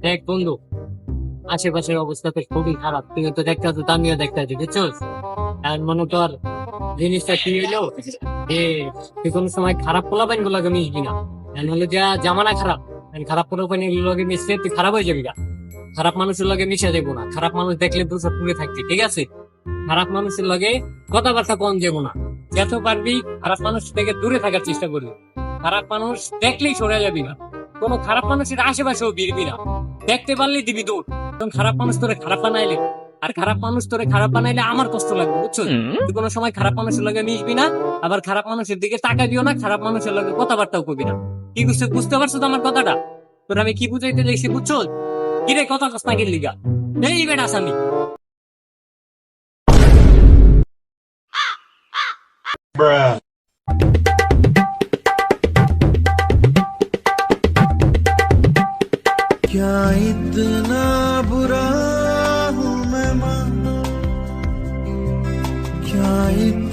দেখ বন্ধু, আশেপাশের অবস্থা তো খুবই খারাপ, তুই তো দেখতে আছো, আমিও দেখতে আছি, বুঝছোস? আর মনে কর জিনিসটা কি হইলো যে তুই কোনো সময় খারাপ পোলাপাইন গুলোকে মিশবি না। আর হলো যা জামানা খারাপ, আর খারাপ পোলাপাইন গুলোকে মিশলে তুই খারাপ হয়ে যাবি না। খারাপ মানুষের লগে মিশে যাবো না, খারাপ মানুষ দেখলে তুই সব পুড়ে থাকবি, ঠিক আছে? খারাপ মানুষের লগে কথাবার্তা কম যাবো না, যত পারবি খারাপ মানুষ থেকে দূরে থাকার চেষ্টা করবি। খারাপ মানুষ দেখলেই সরে যাবি না, কোনো খারাপ মানুষের আশেপাশেও ভিড়বি না, দেখতে পারলেই দিবি দূর। কারণ খারাপ মানুষ তোরে খারাপ বানাইলে, আর খারাপ মানুষ তোরে খারাপ বানাইলে আমার কষ্ট লাগবে, বুঝছো? তুই কোনো সময় খারাপ মানুষের লগে মিশবি না, আবার খারাপ মানুষের দিকে তাকাবিও না, খারাপ মানুষের লগে কথাবার্তাও করবি না। কি বুঝতে বুঝতে পারছো তো আমার কথাটা? তোর আমি কি বুঝাইতে চাইছি, বুঝছো? কিরে কথা কস না লিগা? এই বেটা আসামি। क्या इतना बुरा हूँ मैं माँ, क्या इतना